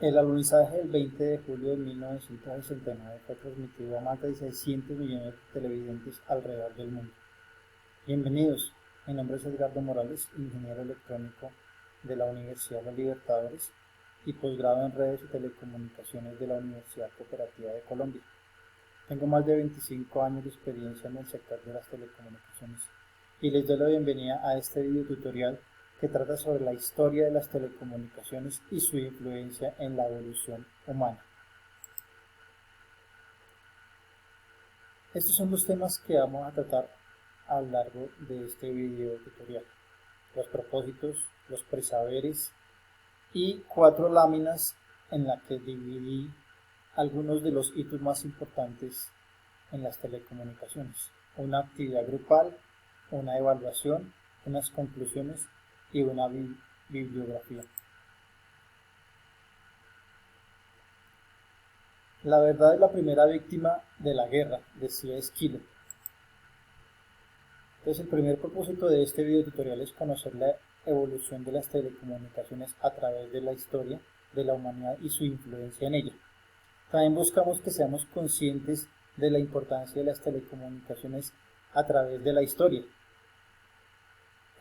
El alunizaje del 20 de julio de 1969 fue transmitido a más de 600 millones de televidentes alrededor del mundo. Bienvenidos, mi nombre es Edgardo Morales, ingeniero electrónico de la Universidad de los Libertadores y posgrado en redes y telecomunicaciones de la Universidad Cooperativa de Colombia. Tengo más de 25 años de experiencia en el sector de las telecomunicaciones y les doy la bienvenida a este video tutorial que trata sobre la historia de las telecomunicaciones y su influencia en la evolución humana. Estos son los temas que vamos a tratar a lo largo de este video tutorial: los propósitos, los presaberes y 4 láminas en las que dividí algunos de los hitos más importantes en las telecomunicaciones: una actividad grupal, una evaluación, unas conclusiones y una bibliografía. La verdad es la primera víctima de la guerra, decía Esquilo. Entonces, el primer propósito de este video tutorial es conocer la evolución de las telecomunicaciones a través de la historia de la humanidad y su influencia en ella. También buscamos que seamos conscientes de la importancia de las telecomunicaciones a través de la historia.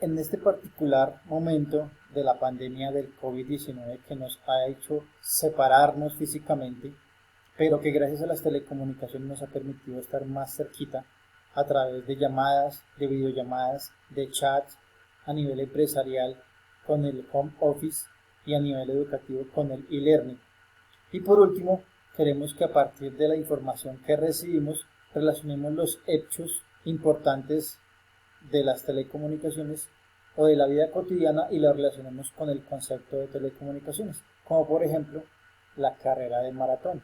En este particular momento de la pandemia del COVID-19 que nos ha hecho separarnos físicamente, pero que gracias a las telecomunicaciones nos ha permitido estar más cerquita a través de llamadas, de videollamadas, de chats, a nivel empresarial con el home office y a nivel educativo con el e-learning. Y por último, queremos que a partir de la información que recibimos relacionemos los hechos importantes de las telecomunicaciones o de la vida cotidiana y la relacionemos con el concepto de telecomunicaciones, como por ejemplo la carrera de maratón.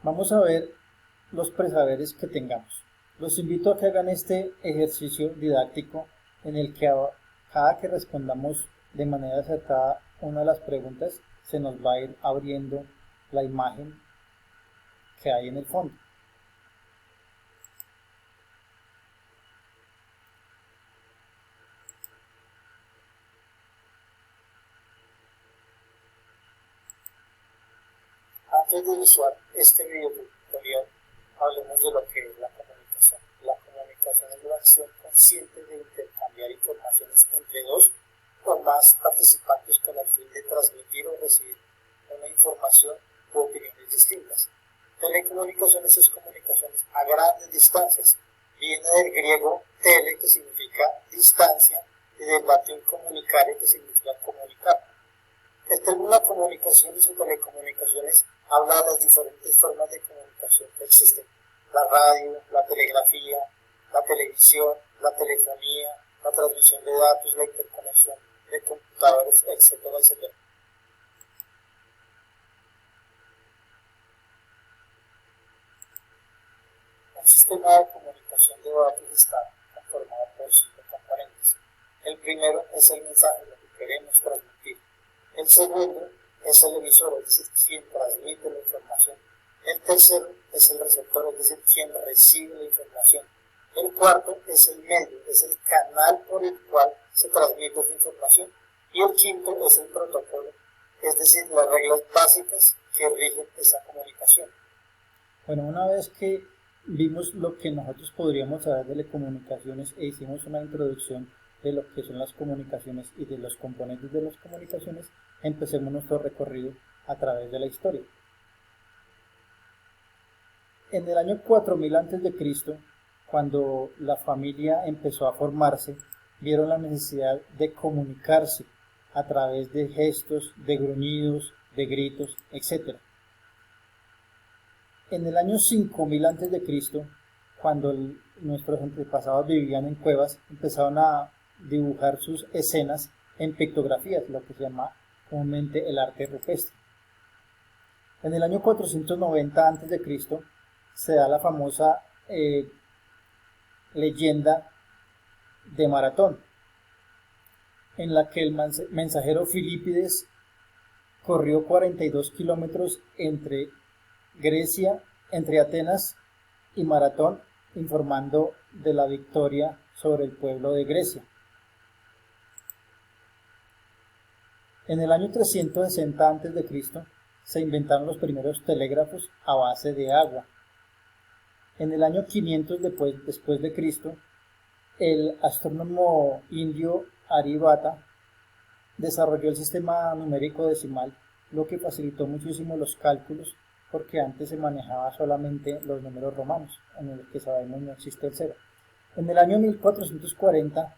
Vamos a ver los presaberes que tengamos. Los invito a que hagan este ejercicio didáctico en el que cada que respondamos de manera acertada una de las preguntas se nos va a ir abriendo la imagen que hay en el fondo. Antes de iniciar este video tutorial, hablemos de lo que es la comunicación. La comunicación es la acción consciente de intercambiar informaciones entre dos o más participantes con el fin de transmitir o recibir una información u opiniones distintas. Telecomunicaciones es comunicaciones a grandes distancias. Viene del griego tele, que significa distancia, y del latín comunicare, que significa comunicar. El término comunicaciones o telecomunicaciones habla de las diferentes formas de comunicación que existen: la radio, la telegrafía, la televisión, la telefonía, la transmisión de datos, la interconexión de computadores, etcétera, etcétera. Un sistema de comunicación de datos está conformado por 5 componentes. El primero es el mensaje, lo que queremos transmitir. El segundo es el emisor, es decir, quien transmite la información. El tercero es el receptor, es decir, quien recibe la información. El cuarto es el medio, es el canal por el cual se transmite esa información. Y el quinto es el protocolo, es decir, las reglas básicas que rigen esa comunicación. Bueno, una vez que vimos lo que nosotros podríamos saber de telecomunicaciones e hicimos una introducción de lo que son las comunicaciones y de los componentes de las comunicaciones, empecemos nuestro recorrido a través de la historia. En el año 4000 a.C., cuando la familia empezó a formarse, vieron la necesidad de comunicarse a través de gestos, de gruñidos, de gritos, etc. En el año 5000 a.C., cuando nuestros antepasados vivían en cuevas, empezaron a dibujar sus escenas en pictografías, lo que se llama comúnmente el arte rupestre. En el año 490 a.C. se da la famosa leyenda de Maratón, en la que el mensajero Filipides corrió 42 kilómetros entre Grecia, entre Atenas y Maratón, informando de la victoria sobre el pueblo de Grecia. En el año 360 a.C. se inventaron los primeros telégrafos a base de agua. En el año 500 después de Cristo, el astrónomo indio Aryabhata desarrolló el sistema numérico decimal, lo que facilitó muchísimo los cálculos, porque antes se manejaba solamente los números romanos, en el que sabemos no existe el cero. En el año 1440,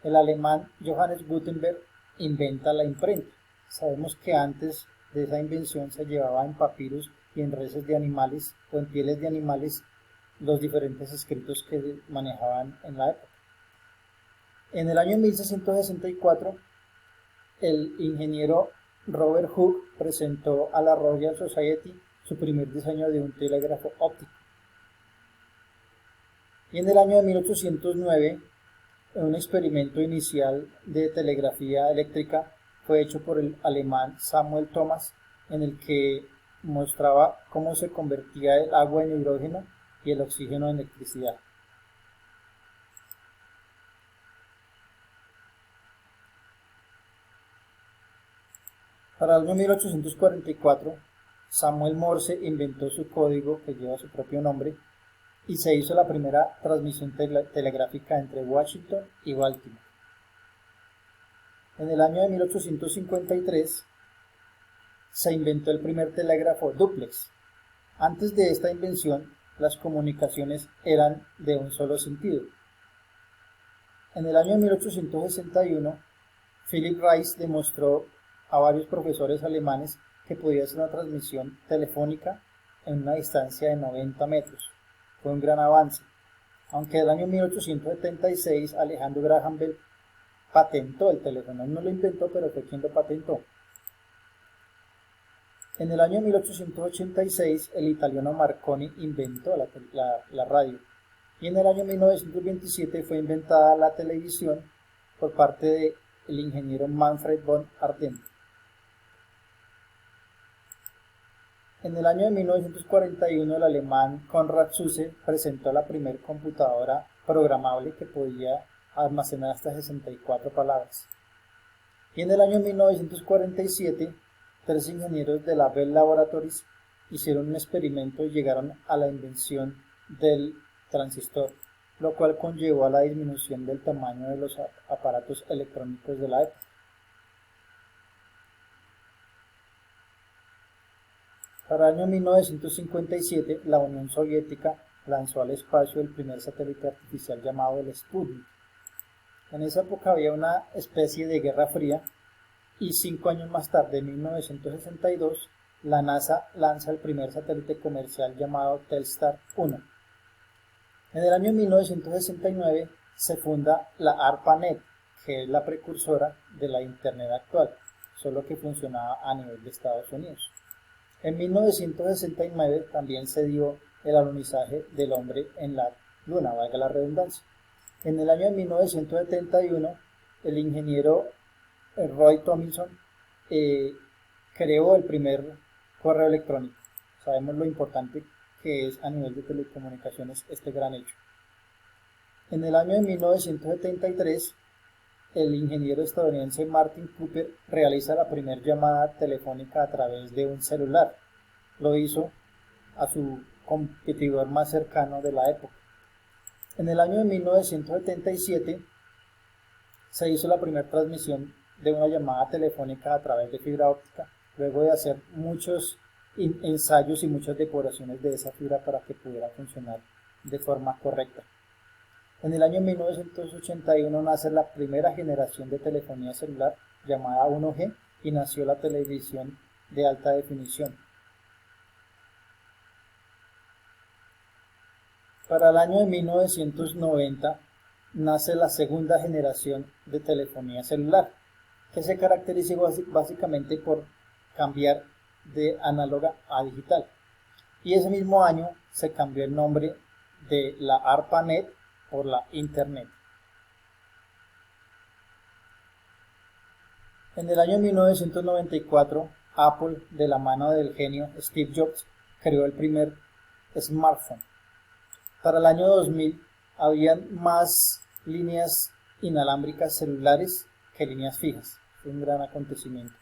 el alemán Johannes Gutenberg inventa la imprenta. Sabemos que antes de esa invención se llevaba en papiros y en reses de animales o en pieles de animales los diferentes escritos que se manejaban en la época. En el año 1664, el ingeniero Robert Hooke presentó a la Royal Society su primer diseño de un telégrafo óptico. Y en el año de 1809, un experimento inicial de telegrafía eléctrica fue hecho por el alemán Samuel Thomas, en el que mostraba cómo se convertía el agua en hidrógeno y el oxígeno en electricidad. Para el año 1844, Samuel Morse inventó su código que lleva su propio nombre y se hizo la primera transmisión telegráfica entre Washington y Baltimore. En el año de 1853 se inventó el primer telégrafo dúplex. Antes de esta invención, las comunicaciones eran de un solo sentido. En el año de 1861, Philip Reis demostró a varios profesores alemanes que podía hacer una transmisión telefónica en una distancia de 90 metros. Fue un gran avance, aunque en el año 1876 Alejandro Graham Bell patentó el teléfono. Él no lo inventó, pero fue quien lo patentó. En el año 1886 el italiano Marconi inventó la radio, y en el año 1927 fue inventada la televisión por parte del ingeniero Manfred von Ardent. En el año de 1941 el alemán Konrad Zuse presentó la primera computadora programable que podía almacenar hasta 64 palabras. Y en el año 1947 tres ingenieros de la Bell Laboratories hicieron un experimento y llegaron a la invención del transistor, lo cual conllevó a la disminución del tamaño de los aparatos electrónicos de la época. Para el año 1957, la Unión Soviética lanzó al espacio el primer satélite artificial llamado el Sputnik. En esa época había una especie de guerra fría y 5 años más tarde, en 1962, la NASA lanza el primer satélite comercial llamado Telstar 1. En el año 1969 se funda la ARPANET, que es la precursora de la Internet actual, solo que funcionaba a nivel de Estados Unidos. En 1969 también se dio el alunizaje del hombre en la Luna, valga la redundancia. En el año de 1971, el ingeniero Roy Tomlinson creó el primer correo electrónico. Sabemos lo importante que es a nivel de telecomunicaciones este gran hecho. En el año de 1973, el ingeniero estadounidense Martin Cooper realiza la primera llamada telefónica a través de un celular. Lo hizo a su competidor más cercano de la época. En el año de 1977 se hizo la primera transmisión de una llamada telefónica a través de fibra óptica, luego de hacer muchos ensayos y muchas depuraciones de esa fibra para que pudiera funcionar de forma correcta. En el año 1981 nace la primera generación de telefonía celular llamada 1G y nació la televisión de alta definición. Para el año de 1990 nace la segunda generación de telefonía celular, que se caracteriza básicamente por cambiar de análoga a digital. Y ese mismo año se cambió el nombre de la ARPANET por la Internet. En el año 1994, Apple, de la mano del genio Steve Jobs, creó el primer smartphone. Para el año 2000 habían más líneas inalámbricas celulares que líneas fijas. Fue un gran acontecimiento.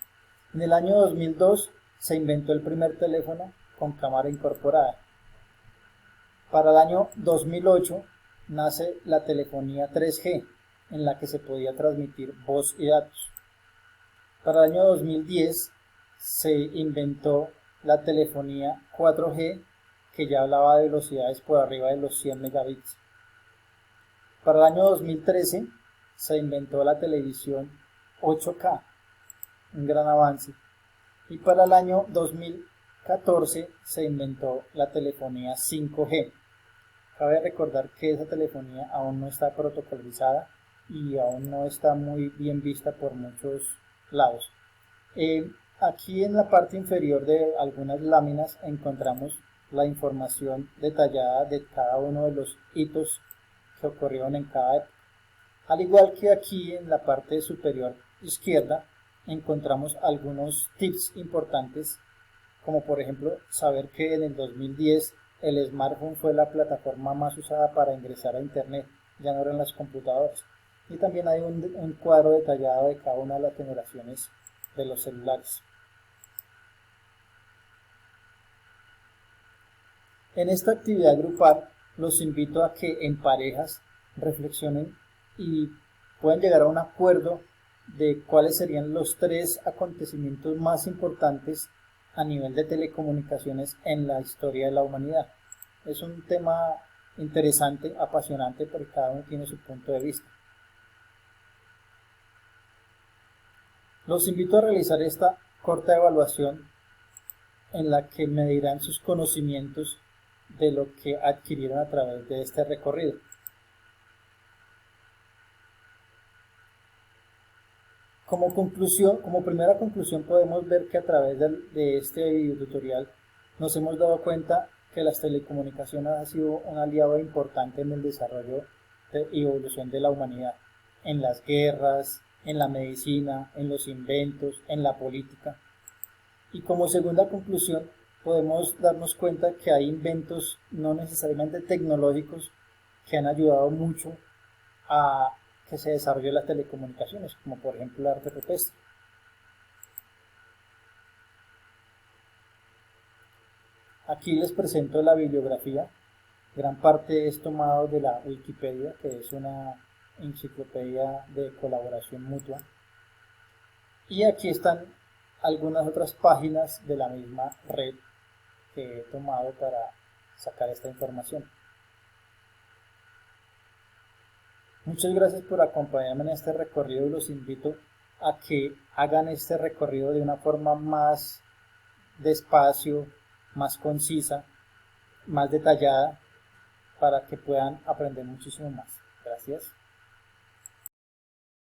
En el año 2002 se inventó el primer teléfono con cámara incorporada. Para el año 2008 nace la telefonía 3G, en la que se podía transmitir voz y datos. Para el año 2010 se inventó la telefonía 4G, que ya hablaba de velocidades por arriba de los 100 megabits. Para el año 2013 se inventó la televisión 8K, un gran avance. Y para el año 2014 se inventó la telefonía 5G. Cabe recordar que esa telefonía aún no está protocolarizada y aún no está muy bien vista por muchos lados. Aquí en la parte inferior de algunas láminas encontramos la información detallada de cada uno de los hitos que ocurrieron en cada época. Al igual que aquí en la parte superior izquierda encontramos algunos tips importantes, como por ejemplo saber que en el 2010 el smartphone fue la plataforma más usada para ingresar a internet, ya no eran las computadoras. Y también hay un cuadro detallado de cada una de las generaciones de los celulares. En esta actividad grupal los invito a que en parejas reflexionen y puedan llegar a un acuerdo de cuáles serían los 3 acontecimientos más importantes a nivel de telecomunicaciones en la historia de la humanidad. Es un tema interesante, apasionante, porque cada uno tiene su punto de vista. Los invito a realizar esta corta evaluación en la que medirán sus conocimientos de lo que adquirieron a través de este recorrido. Como primera conclusión podemos ver que a través de este video tutorial nos hemos dado cuenta que las telecomunicaciones han sido un aliado importante en el desarrollo y evolución de la humanidad, en las guerras, en la medicina, en los inventos, en la política. Y como segunda conclusión podemos darnos cuenta que hay inventos no necesariamente tecnológicos que han ayudado mucho a que se desarrolle las telecomunicaciones, como por ejemplo el arte rupestre. Aquí les presento la bibliografía. Gran parte es tomado de la Wikipedia, que es una enciclopedia de colaboración mutua. Y aquí están algunas otras páginas de la misma red que he tomado para sacar esta información. Muchas gracias por acompañarme en este recorrido y los invito a que hagan este recorrido de una forma más despacio, más concisa, más detallada, para que puedan aprender muchísimo más. Gracias.